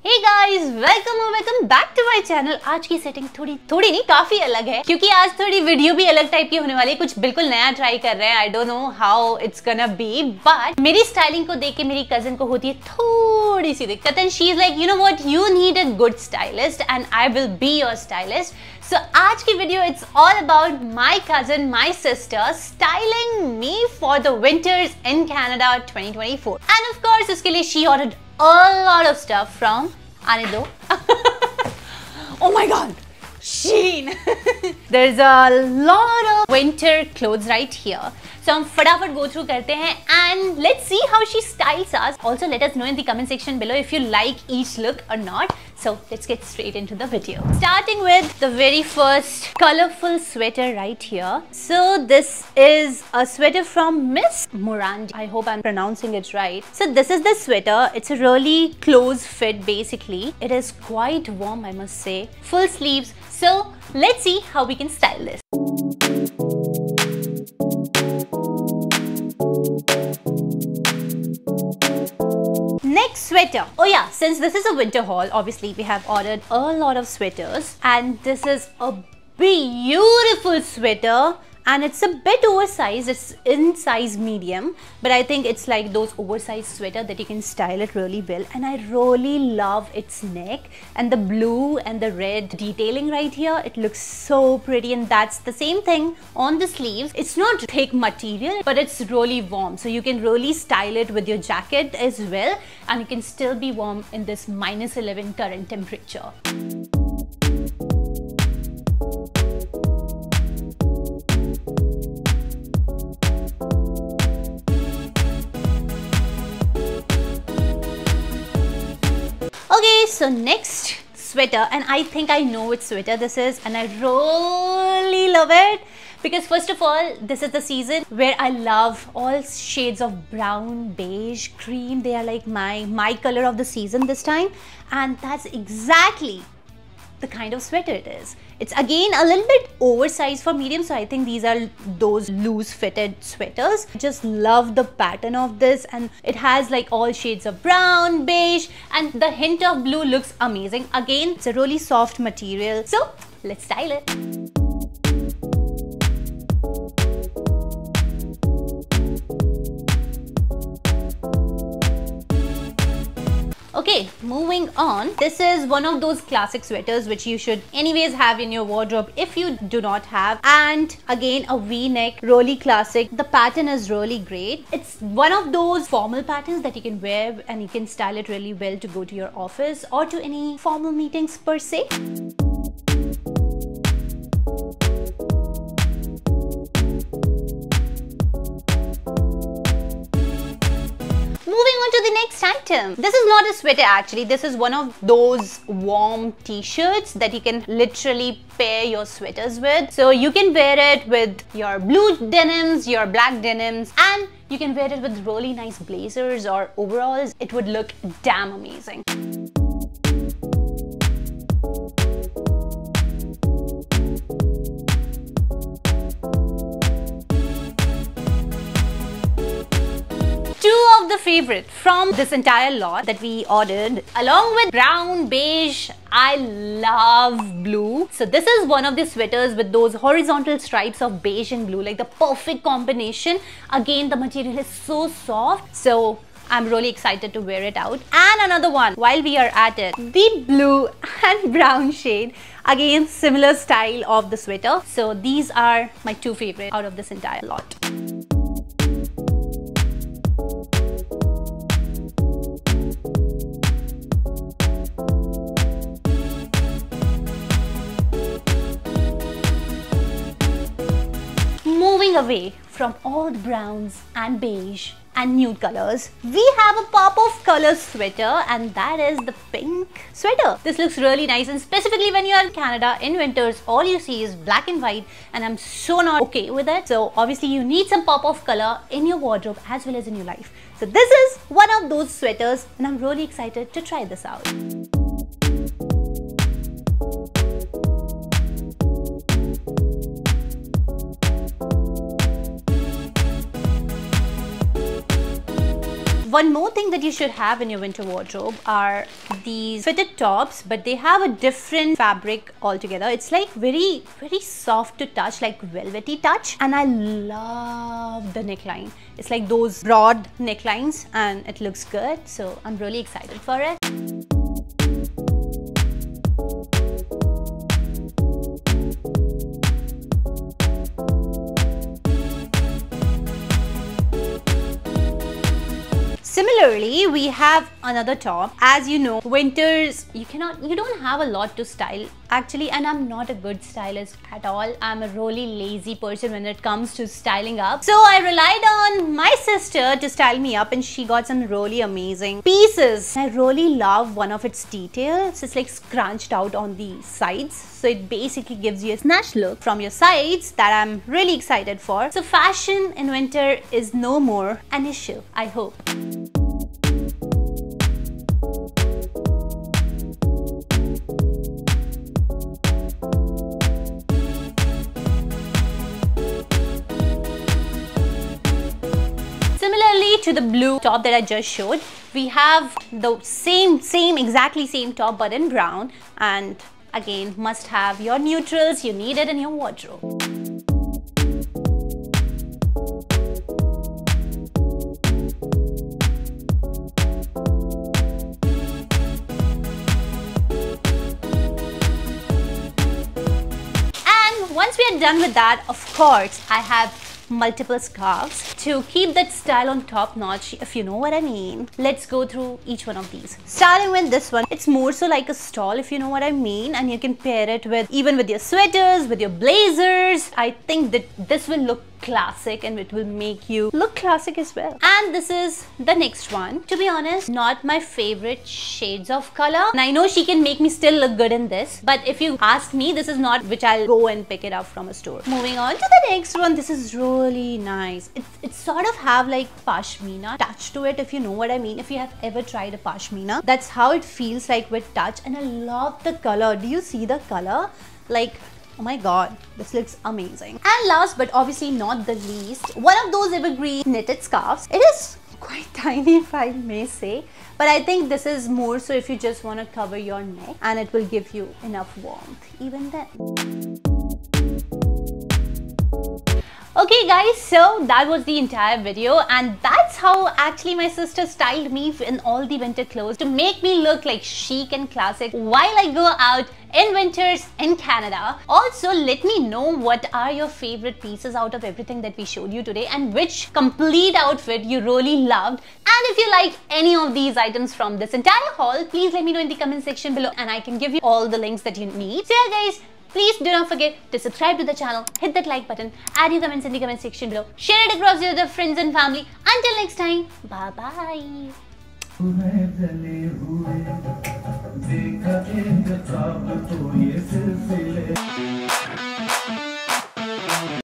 Hey guys, welcome back to my channel। आज की setting थोड़ी नहीं काफी अलग है क्योंकि आज थोड़ी वीडियो भी अलग टाइप की होने वाली है। कुछ बिल्कुल नया ट्राई कर रहे हैं। I don't know how it's gonna be, but मेरी स्टाइलिंग को देख के मेरी कजन को होती है थोड़ी सी दिक्कत and she is like, you know what, you need a good stylist and I will be your stylist. So आज की video it's all about my cousin, my sister styling me for the winters in Canada 2024 and of course उसके लिए she ordered a lot of stuff from Anido. Oh my god, Shein. There's a lot of winter clothes right here. So हम फटाफट go through करते हैं and let's see how she styles us. Also let us know in the comment section below if you like each look or not. So let's get straight into the video. Starting with the very first colorful sweater right here. So this is a sweater from Miss Morandi. I hope I'm pronouncing it right. So this is the sweater. It's a really close fit basically. It is quite warm, I must say. Full sleeves. So let's see how we can style this. Next sweater. Oh yeah, since this is a winter haul, obviously we have ordered a lot of sweaters and this is a beautiful sweater and it's a bit oversized. It's in size medium, but I think it's like those oversized sweater that you can style it really well, and I really love its neck and the blue and the red detailing right here. It looks so pretty, and that's the same thing on the sleeves. It's not thick material, but it's really warm, so you can really style it with your jacket as well, and you can still be warm in this -11 current temperature. Okay, so next sweater, and I think I know which sweater this is and I really love it because first of all, this is the season where I love all shades of brown, beige, cream. They are like my color of the season this time, and that's exactly the kind of sweater it is. It's again a little bit oversized for medium, so I think these are those loose fitted sweaters. Just love the pattern of this, and it has like all shades of brown, beige, and the hint of blue looks amazing. Again, it's a really soft material, so let's style it. Okay, moving on. This is one of those classic sweaters which you should anyways have in your wardrobe if you do not have. And again, a V-neck, really classic. The pattern is really great. It's one of those formal patterns that you can wear and you can style it really well to go to your office or to any formal meetings per se. Moving on to the next item. This is not a sweater actually. This is one of those warm t-shirts that you can literally pair your sweaters with. So you can wear it with your blue denims, your black denims, and you can wear it with really nice blazers or overalls. It would look damn amazing. Two of the favorite from this entire lot that we ordered, along with brown, beige, I love blue. So this is one of the sweaters with those horizontal stripes of beige and blue, like the perfect combination. Again, the material is so soft, so I'm really excited to wear it out. And another one, while we are at it, the blue and brown shade. Again, similar style of the sweater. So these are my two favorite out of this entire lot. Moving away from all the browns and beige and nude colors, we have a pop of color sweater, and that is the pink sweater. This looks really nice, and specifically when you are in Canada in winters, all you see is black and white, and I'm so not okay with it. So obviously you need some pop of color in your wardrobe as well as in your life. So this is one of those sweaters, and I'm really excited to try this out. One more thing that you should have in your winter wardrobe are these fitted tops, but they have a different fabric altogether. It's like very soft to touch, like velvety touch, and I love the neckline. It's like those broad necklines and it looks good, so I'm really excited for it. Similarly, we have another top. As you know, winters, you don't have a lot to style actually, and I'm not a good stylist at all. I'm a really lazy person when it comes to styling up. So I relied on my sister to style me up, and she got some really amazing pieces. I really love one of its details. It's like scrunched out on the sides. So it basically gives you a snatched look from your sides that I'm really excited for. So fashion in winter is no more an issue, I hope. Similarly to the blue top that I just showed, we have the exactly same top but in brown, and again, must have your neutrals. You need it in your wardrobe. And once we are done with that, of course, I have multiple scarves to keep that style on top notch, if you know what I mean. Let's go through each one of these. Starting with this one, it's more so like a stole, if you know what I mean, and you can pair it with even with your sweaters, with your blazers. I think that this will look classic and it will make you look classic as well. And this is the next one. To be honest, not my favorite shades of color, and I know she can make me still look good in this, but if you ask me, this is not which I'll go and pick it up from a store. Moving on to the next one, this is really nice. It sort of have like pashmina touch to it, if you know what I mean. If you have ever tried a pashmina, that's how it feels like with touch, and I love the color. Do you see the color? Like, oh my god, this looks amazing. And last but obviously not the least, one of those evergreen knitted scarves. It is quite tiny, if I may say, but I think this is more so if you just want to cover your neck, and it will give you enough warmth even then. Okay guys, so that was the entire video, and that's how actually my sister styled me in all the winter clothes to make me look like chic and classic while I go out in winters in Canada. Also, let me know what are your favorite pieces out of everything that we showed you today, and which complete outfit you really loved. And if you like any of these items from this entire haul, please let me know in the comment section below, and I can give you all the links that you need. So yeah guys, please do not forget to subscribe to the channel, hit that like button, add your comments in the comment section below, share it across your other friends and family. Until next time, bye bye.